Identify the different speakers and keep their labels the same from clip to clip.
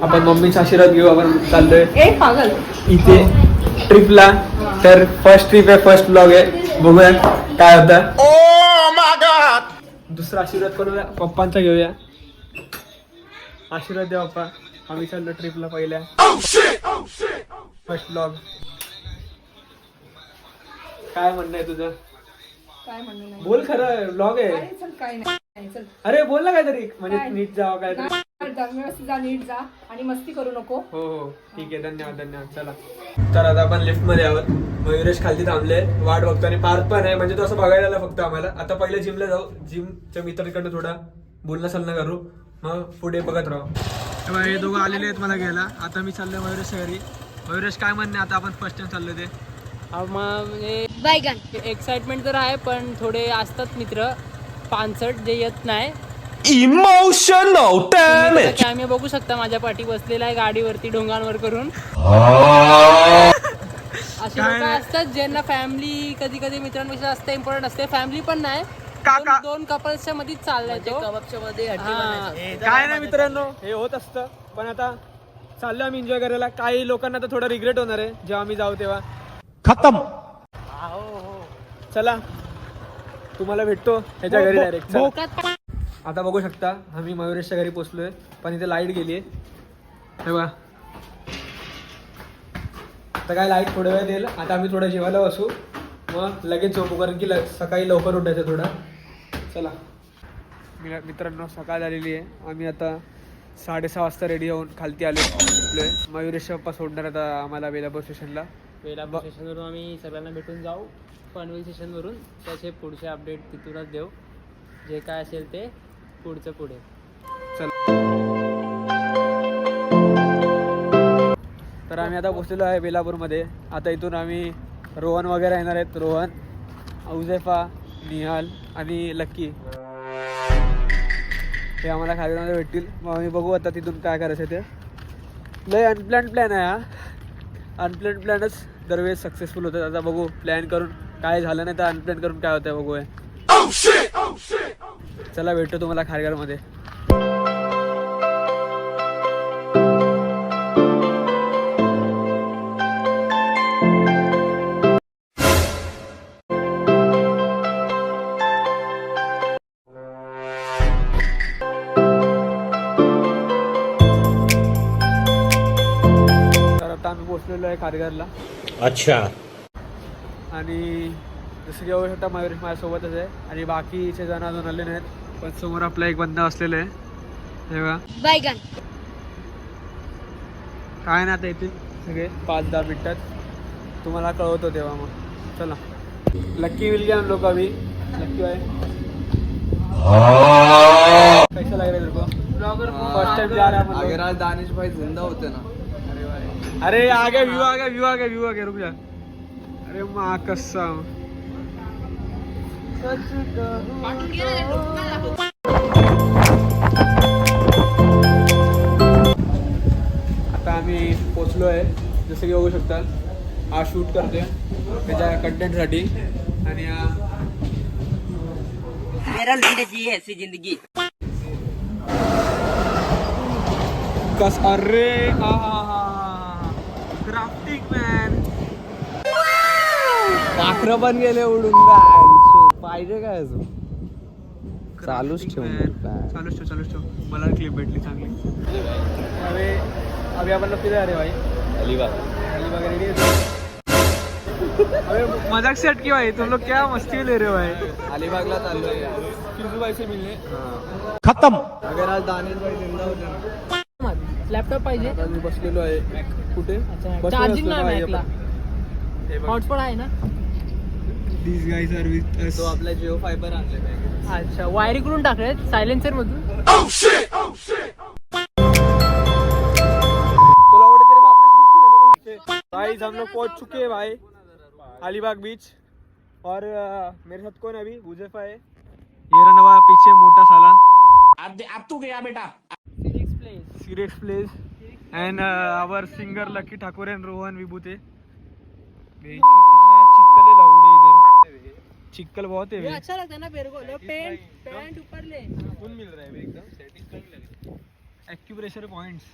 Speaker 1: आपण मम्मीचा आशीर्वाद घेऊ. आपण चाललोय
Speaker 2: पागल
Speaker 1: इथे ट्रिपला. तर फर्स्ट ट्रिप आहे, फर्स्ट ब्लॉग आहे. बघूया काय होतं. दुसरा आशीर्वाद करूया, पप्पांचा घेऊया. आशीर्वाद द्या पप्पा. आम्ही चाललो ट्रिपला पहिल्या. First blog. काय म्हणणं आहे तुझं?
Speaker 2: काय म्हणणं नाही.
Speaker 1: बोल खरं, ब्लॉग आहे.
Speaker 2: चल काय नाही चल.
Speaker 1: अरे बोल ना काहीतरी, म्हणजे
Speaker 2: काय?
Speaker 1: नीट जावं काहीतरी.
Speaker 2: व्यवस्थित जा, नीट जा आणि मस्ती करू नको.
Speaker 1: हो हो ठीक आहे, धन्यवाद धन्यवाद. चला तर आता आपण लिफ्ट मध्ये आहोत. मयुरेश खालती थांबले, वाट बघतो. आणि पार्क पण आहे, म्हणजे तो असं बघायला आला फक्त आम्हाला. आता पहिले जिमला जाऊ, जिमच्या मित्रांकडे थोडा बोलणं चालणं करू, मग पुढे बघत राहू. तेव्हा हे दोघं आलेले आहेत मला घ्यायला. आता मी चाललोय मयुरेशच्या घरी. मयुरेश काय म्हणणे, आता आपण फर्स्ट टाइम चाललोय ते
Speaker 3: म्हणजे एक्साइटमेंट तर आहे, पण थोडे असतात मित्र पानसट जे येत नाही.
Speaker 4: Emotional damage.
Speaker 3: आम्ही बघू शकता माझ्या पाठी बसलेला आहे गाडीवरती ढोंगांवर करून. असे लोक असतात ज्यांना फॅमिली कधी कधी मित्रांपेक्षा जास्त इम्पॉर्टंट असते. फॅमिली पण नाही, दोन कपल्सच्या मध्ये चाललाय तो. कबाबच्या मध्ये
Speaker 1: काय नाही मित्रांनो, हे होत असतं. पण आता चाललो आम्ही एन्जॉय करायला. काही लोकांना तर थोडं रिग्रेट होणार आहे जेव्हा आम्ही जाऊ तेव्हा.
Speaker 4: खतम.
Speaker 1: चला तुम्हाला भेटतो ह्याच्या घरी डायरेक्ट.
Speaker 3: भोकात
Speaker 1: आता बघू शकता आम्ही मयुरेशच्या घरी पोहोचलोय, पण इथे लाईट गेली हे बघा. आता काय लाईट थोड्या वेळ देईल. आता आम्ही थोडं जेवायला बसू, मग लगेच झोपू, कारण की सकाळी लवकर उठायचं थोडं. चला मित्रांनो, सकाळ झालेली आहे. आम्ही आता 6:30 वाजता रेडी होऊन खालती आलोय. मयुरेश पप्पा सोडणार आता आम्हाला वेलापूर स्टेशनला.
Speaker 3: वेलापूर स्टेशनवरून आम्ही सगळ्यांना भेटून जाऊ पनवेल स्टेशनवरून. त्याचे पुढचे अपडेट तिथूनच देऊ, जे काय असेल ते पुढचं पुढे.
Speaker 1: चला तर आम्ही आता पोहोचलेलो आहे वेलापूरमध्ये. आता इथून आम्ही रोहन वगैरे येणार आहेत. रोहन, औजेफा, निहाल आणि लक्की हे आम्हाला खाद्यामध्ये भेटतील. मग आम्ही बघू आता तिथून काय करायचं ते. लय अनप्लॅन प्लॅन आहे हा. अनप्लॅन प्लॅनच दरवेळेस सक्सेसफुल होतात. आता बघू प्लॅन करून काय झालं नाही तर अनप्लॅन करून काय होतं बघूया. चला भेटतो तुम्हाला खारघरमध्ये. तर आता आम्ही पोहोचलेलो आहे खारघरला.
Speaker 4: अच्छा.
Speaker 1: आणि जसं की बघू शकता मयुरेश माझ्यासोबतच आहे आणि बाकीचे जण अजून आले नाहीत. पण समोर आपला एक बंदा असलेला आहे तेव्हा. काय नाही, आता येतील सगळे 5-10 मिनिटात. तुम्हाला कळवतो तेव्हा. मग चला लक्की विल गया हम लोग अभी. लक्की भाई कैसा लग रहा है तेरे को? फर्स्ट टाइम जा रहा है.
Speaker 5: अगर आज दानिश भाई जिंदा होते ना.
Speaker 1: अरे आगे व्यू आ गया, व्यू आ गया, व्यू आ गया. रुक जा. अरे माँ कसम. आता आम्ही पोचलो आहे. जसं की बघू शकता हा शूट करतोय त्याच्या कंटेंटसाठी. आणि
Speaker 3: मेरा जिंदगी ऐसी जिंदगी.
Speaker 1: कस अरे क्राफ्टिंग मॅन.
Speaker 5: पाखरं पण गेले उडून. पाहिजे काय अजून. चालूच
Speaker 1: ठेव. मला क्लिप भेटली चांगली. अभी अपन लोग किधर आ रहे भाई? अलीबाग रेडी है. अबे मजाक से हटके भाई, तुम लोग क्या मस्ती ले रहे हो भाई?
Speaker 5: अलिबागला चाललोय
Speaker 1: किजू भाई से मिलने.
Speaker 4: खतम.
Speaker 5: अगर आज दानिश भाई जिंदा होते ना.
Speaker 3: लॅपटॉप पाहिजे.
Speaker 1: आता मी बसलेलो आहे. कुठे
Speaker 3: चार्जिंग नाही मॅकला. हॉटस्पॉट आहे ना.
Speaker 1: These guys are with us.
Speaker 5: तो आपला जिओ फायबर आणले.
Speaker 3: अच्छा, वायरिंग करून टाकले सायलेन्सर मधून.
Speaker 1: तोला वाटत तेरे बाप ने सोच भाई. हम लोग पहुंच चुके हैं भाई अलीबाग बीच. और मेरे साथ कौन है अभी? हुजैफा है. ये रनवा पीछे मोटा साला.
Speaker 4: अब तू गया बेटा.
Speaker 1: Sirex Place and our singer Lucky Thakur and Rohan Vibhute. कितना चिक्कल है लौड़े इधर. चिक्कल बहुत है.
Speaker 3: अच्छा लगता है ना मेरे को. पैंट ऊपर ले.
Speaker 1: सुकून मिल रहा है एकदम. सेटिंग कर लगे. Acupressure points.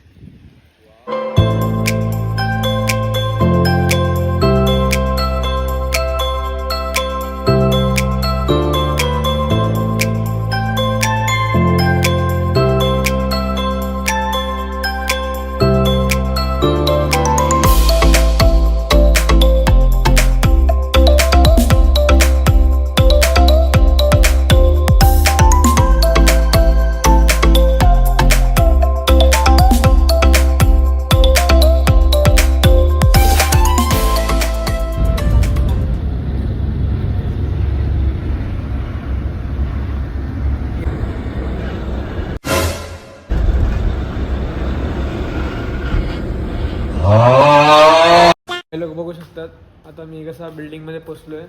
Speaker 1: हे लोक बघू शकतात आता मी कसा बिल्डिंग मध्ये पोचलोय.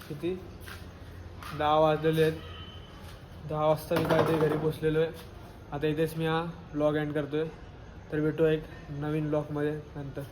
Speaker 1: किती 10 वाजलेले आहेत. 10 वाजता मी काय ते घरी पोचलेलो आहे. आता इथेच मी हा ब्लॉग एंड करतोय. तर भेटू एक नवीन ब्लॉगमध्ये नंतर.